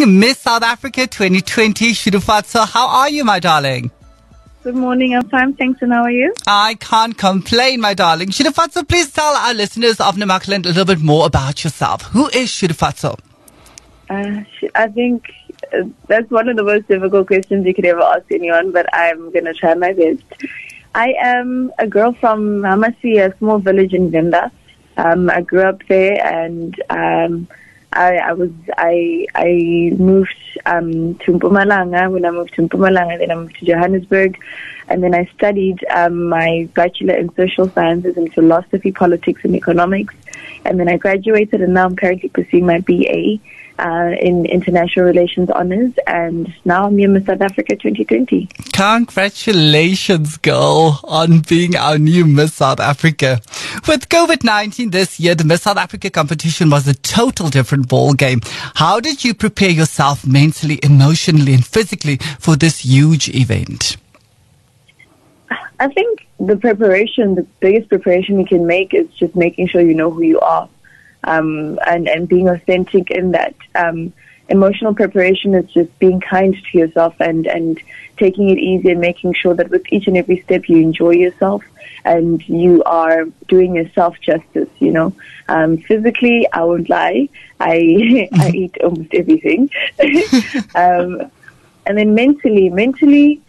Miss South Africa 2020, Shudufatso. How are you, my darling? Good morning, I'm fine, thanks, and how are you? I can't complain, my darling. Shudufatso, please tell our listeners of Namaqualand a little bit more about yourself. Who is Shudufatso? I think that's one of the most difficult questions you could ever ask anyone, but I'm going to try my best. I am a girl from Hamasi, a small village in Venda. I grew up there, and I moved to Mpumalanga. When I moved to Mpumalanga, then I moved to Johannesburg, and then I studied my bachelor in social sciences and philosophy, politics, and economics. And then I graduated, and now I'm currently pursuing my BA in international relations honors, and now I'm here Miss South Africa 2020. Congratulations, girl, on being our new Miss South Africa. With COVID-19 this year, the Miss South Africa competition was a total different ball game. How did you prepare yourself mentally, emotionally, and physically for this huge event? I think the biggest preparation you can make is just making sure you know who you are. And being authentic in that. Emotional preparation is just being kind to yourself and taking it easy and making sure that with each and every step you enjoy yourself and you are doing yourself justice, you know. Physically, I won't lie, I eat almost everything. And then mentally,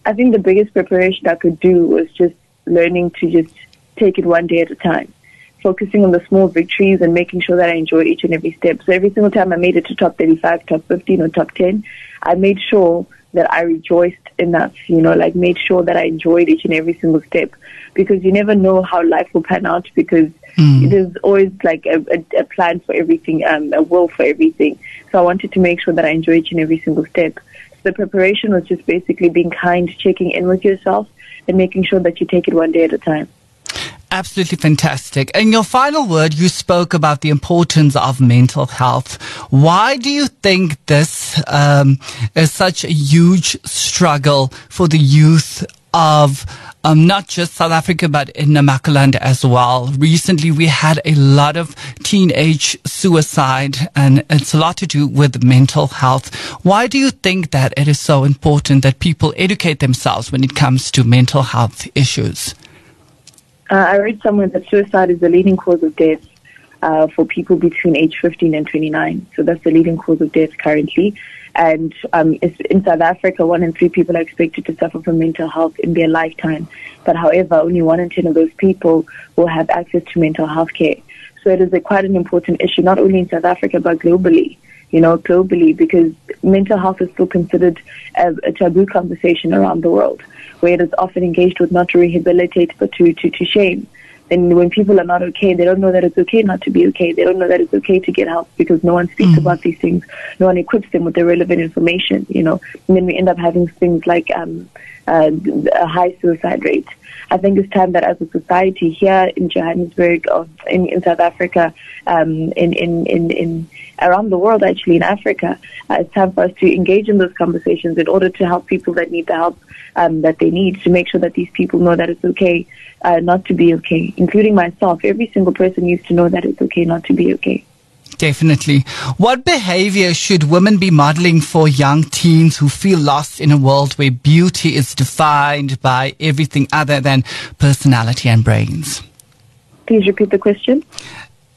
I think the biggest preparation I could do was just learning to just take it one day at a time. Focusing on the small victories and making sure that I enjoy each and every step. So every single time I made it to top 35, top 15, or top 10, I made sure that I rejoiced enough, you know, like made sure that I enjoyed each and every single step, because you never know how life will pan out, because there's always like a plan for everything, a will for everything. So I wanted to make sure that I enjoy each and every single step. So the preparation was just basically being kind, checking in with yourself, and making sure that you take it one day at a time. Absolutely fantastic. In your final word, you spoke about the importance of mental health. Why do you think this is such a huge struggle for the youth of not just South Africa, but in Namaqualand as well? Recently, we had a lot of teenage suicide, and it's a lot to do with mental health. Why do you think that it is so important that people educate themselves when it comes to mental health issues? I read somewhere that suicide is the leading cause of death for people between age 15 and 29. So that's the leading cause of death currently. And in South Africa, 1 in 3 people are expected to suffer from mental health in their lifetime. But however, only 1 in 10 of those people will have access to mental health care. So it is quite an important issue, not only in South Africa, but globally. You know, globally, because mental health is still considered a taboo conversation around the world, where it is often engaged with not to rehabilitate, but to shame. And when people are not okay, they don't know that it's okay not to be okay. They don't know that it's okay to get help, because no one speaks about these things. No one equips them with the relevant information, you know. And then we end up having things like a high suicide rate. I think it's time that as a society here in Johannesburg, in South Africa, in around the world, actually in Africa, it's time for us to engage in those conversations in order to help people that need the help that they need, to make sure that these people know that it's okay not to be okay, including myself. Every single person needs to know that it's okay not to be okay. Definitely. What behavior should women be modeling for young teens who feel lost in a world where beauty is defined by everything other than personality and brains? Please repeat the question.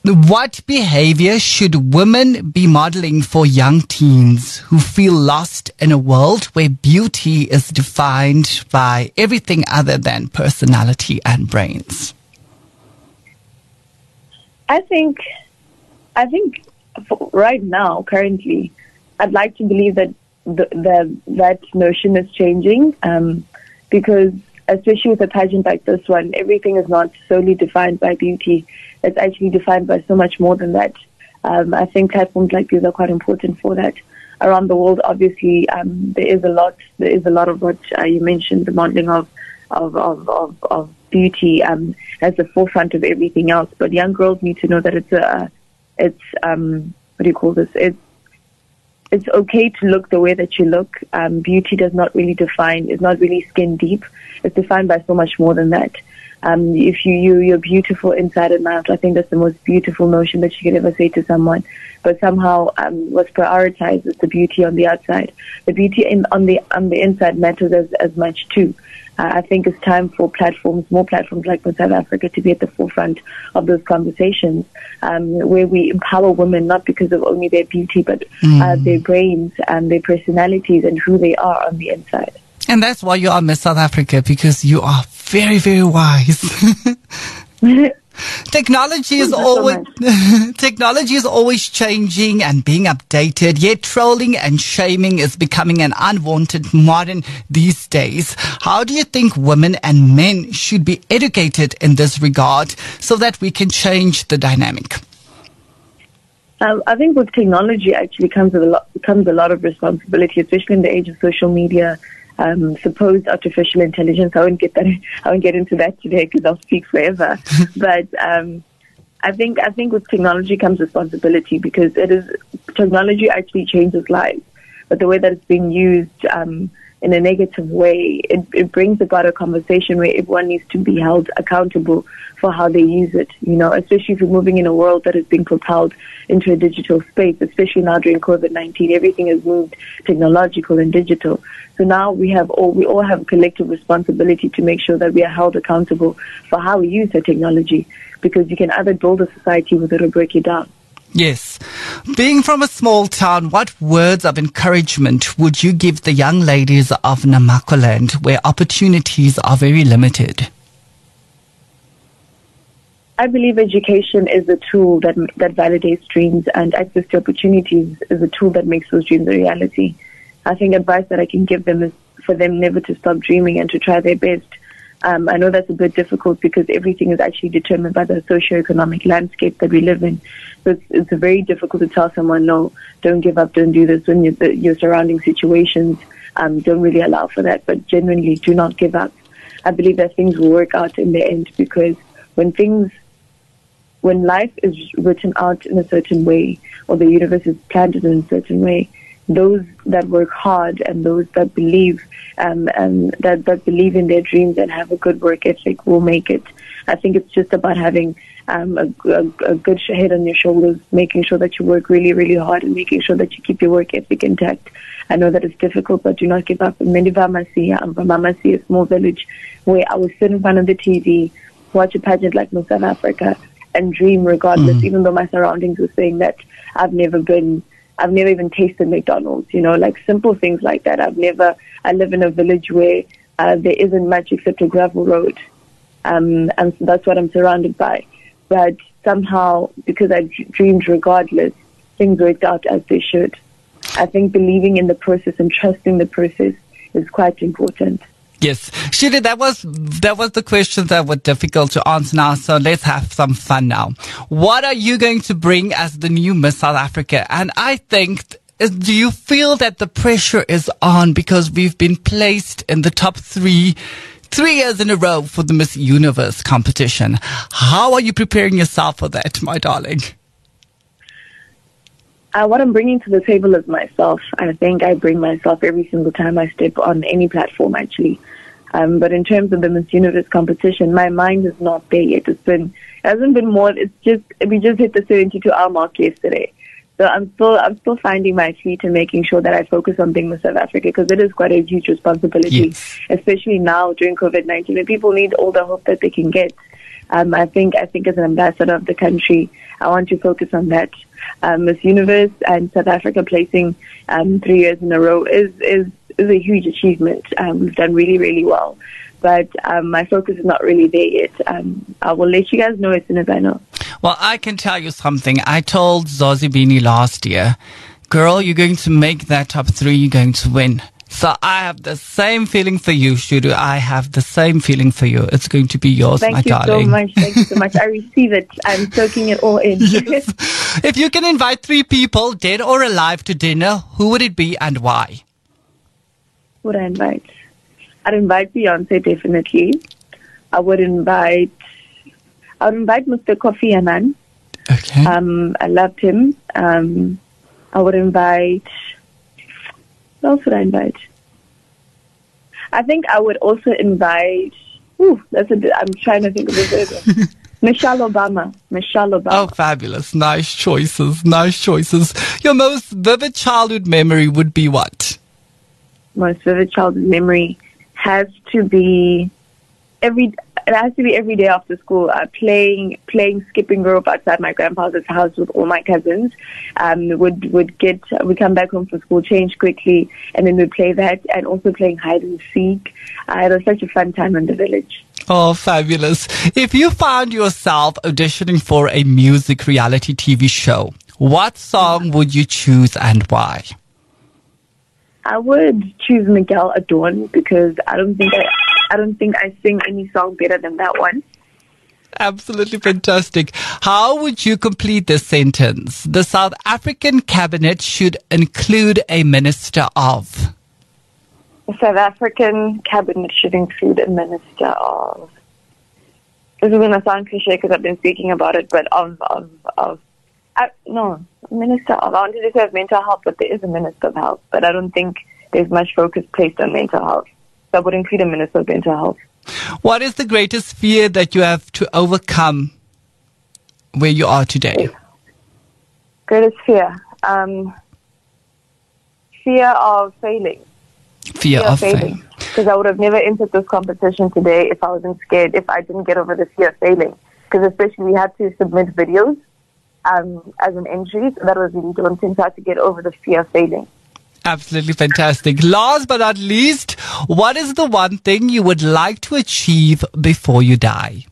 What behavior should women be modeling for young teens who feel lost in a world where beauty is defined by everything other than personality and brains? I think right now, currently, I'd like to believe that that notion is changing, because especially with a pageant like this one, everything is not solely defined by beauty. It's actually defined by so much more than that. I think platforms like these are quite important for that. Around the world, obviously, there is a lot of what you mentioned, the modeling of beauty as the forefront of everything else. But young girls need to know that it's what do you call this? It's okay to look the way that you look. Beauty does not really define, it's not really skin deep. It's defined by so much more than that. If you're beautiful inside and out, I think that's the most beautiful notion that you could ever say to someone. But somehow, what's prioritized is the beauty on the outside. The beauty on the inside matters as much too. I think it's time for more platforms like Miss South Africa, to be at the forefront of those conversations, where we empower women not because of only their beauty, but their brains and their personalities and who they are on the inside. And that's why you are Miss South Africa, because you are very, very wise. Technology is always changing and being updated, yet trolling and shaming is becoming an unwanted modern these days. How do you think women and men should be educated in this regard so that we can change the dynamic? I think with technology actually comes a lot of responsibility, especially in the age of social media. Supposed artificial intelligence. I won't get into that today because I'll speak forever. But I think with technology comes responsibility, because technology actually changes lives. But the way that it's being used in a negative way, it brings about a conversation where everyone needs to be held accountable for how they use it. Especially if you're moving in a world that is being propelled into a digital space, especially now during COVID-19, everything has moved technological and digital. So now we all have a collective responsibility to make sure that we are held accountable for how we use the technology, because you can either build a society with it or break it down. Yes. Being from a small town, what words of encouragement would you give the young ladies of Namaqualand, where opportunities are very limited? I believe education is a tool that validates dreams, and access to opportunities is a tool that makes those dreams a reality. I think advice that I can give them is for them never to stop dreaming and to try their best. I know that's a bit difficult because everything is actually determined by the socio-economic landscape that we live in. So it's very difficult to tell someone, no, don't give up, don't do this, when your surrounding situations don't really allow for that. But genuinely, do not give up. I believe that things will work out in the end, because when life is written out in a certain way, or the universe is planned in a certain way, those that work hard and those that believe that believe in their dreams and have a good work ethic will make it. I think it's just about having a good head on your shoulders, making sure that you work really, really hard, and making sure that you keep your work ethic intact. I know that it's difficult, but do not give up. I'm from Mamasi, a small village, where I would sit in front of the TV, watch a pageant like Miss South Africa, and dream regardless, even though my surroundings were saying that I've never even tasted McDonald's, like simple things like that. I live in a village where there isn't much except a gravel road. And so that's what I'm surrounded by. But somehow, because I dreamed regardless, things worked out as they should. I think believing in the process and trusting the process is quite important. Yes. Shiri, that was the questions that were difficult to answer now, so let's have some fun now. What are you going to bring as the new Miss South Africa? And I think, do you feel that the pressure is on because we've been placed in the top three years in a row for the Miss Universe competition? How are you preparing yourself for that, my darling? What I'm bringing to the table is myself. I think I bring myself every single time I step on any platform, actually. But in terms of the Miss Universe competition, my mind is not there yet. It hasn't been more. We just hit the 72-hour mark yesterday. So I'm still finding my feet and making sure that I focus on being Miss South Africa, because it is quite a huge responsibility, yes, especially now during COVID-19, and people need all the hope that they can get. I think as an ambassador of the country, I want to focus on that. Miss Universe and South Africa placing 3 years in a row is a huge achievement. We've done really, really well. But my focus is not really there yet. I will let you guys know as soon as I know. Well, I can tell you something. I told Zozibini last year, girl, you're going to make that top 3, you're going to win. So I have the same feeling for you, Shuru. I have the same feeling for you. It's going to be yours, my darling. Thank you so much. I receive it. I'm soaking it all in. Yes. If you can invite 3 people, dead or alive, to dinner, who would it be and why? Who would I invite? I'd invite Beyonce, definitely. I would invite Mr. Kofi Annan. Okay. I loved him. I would invite... Who else would I invite? I think I would also invite... I'm trying to think of the third one. Michelle Obama. Oh, fabulous. Nice choices. Your most vivid childhood memory would be what? Most vivid childhood memory has to be every day after school, playing skipping rope outside my grandfather's house with all my cousins. We come back home from school, change quickly, and then we'd play that, and also playing hide and seek. It was such a fun time in the village. Oh, fabulous. If you found yourself auditioning for a music reality TV show, what song would you choose and why? I would choose Miguel Adorn because I don't think I sing any song better than that one. Absolutely fantastic. How would you complete this sentence? The South African cabinet should include a minister of. The South African cabinet should include a minister of. This is going to sound cliche because I've been speaking about it, but minister of. I wanted to say of mental health, but there is a minister of health. But I don't think there's much focus placed on mental health. So I would include a minister of mental health. What is the greatest fear that you have to overcome where you are today? Greatest fear? Fear of failing. Fear of failing. Because I would have never entered this competition today if I wasn't scared, if I didn't get over the fear of failing. Because especially we had to submit videos as an entry, so that was really daunting. So I had to get over the fear of failing. Absolutely fantastic. Last but not least, what is the one thing you would like to achieve before you die?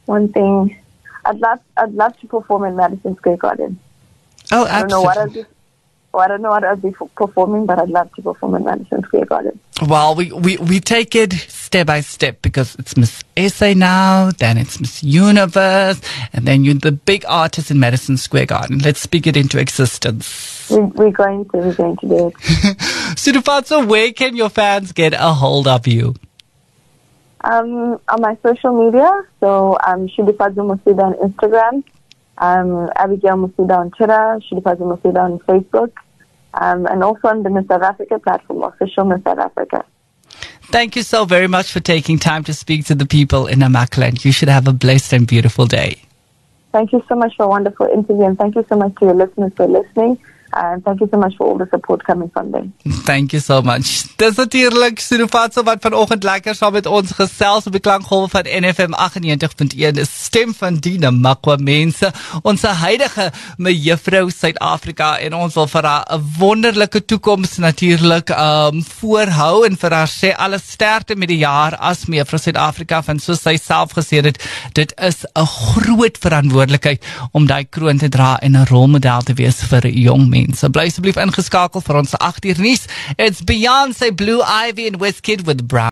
One thing, I'd love to perform in Madison Square Garden. Oh, absolutely. I don't know what I'd be performing, but I'd love to perform in Madison Square Garden. Well, we take it step by step because it's Miss SA now, then it's Miss Universe, and then you're the big artist in Madison Square Garden. Let's speak it into existence. We're going to do it. Sudufatso, where can your fans get a hold of you? On my social media, so Sudufatso Mosida on Instagram, Abigail Mosida on Twitter, Sudufatso Mosida on Facebook. And also on the Miss South Africa platform, official Miss South Africa. Thank you so very much for taking time to speak to the people in Namaqualand. You should have a blessed and beautiful day. Thank you so much for a wonderful interview, and thank you so much to your listeners for listening. And thank you so much for all the support coming from them. Thank you so much. Dis natuurlik Sudufatso wat vanoggend lekker saam met ons gesels op die klankgolwe van NFM 98.1, is stem van die Namakwa mense. Ons huidige mejuffrou Suid-Afrika, en ons wil vir haar 'n wonderlike toekoms natuurlik voorhou en vir haar sê alle sterkte met die jaar as mejuffrou Suid-Afrika, van soos sy self gesê het, dit is 'n groot verantwoordelikheid om daai kroon te dra en 'n rolmodel te wees vir jong mense. So bly asseblief ingeskakel vir ons 8 uur nuus. It's Beyonce, Blue Ivy and Wizkid with Brown.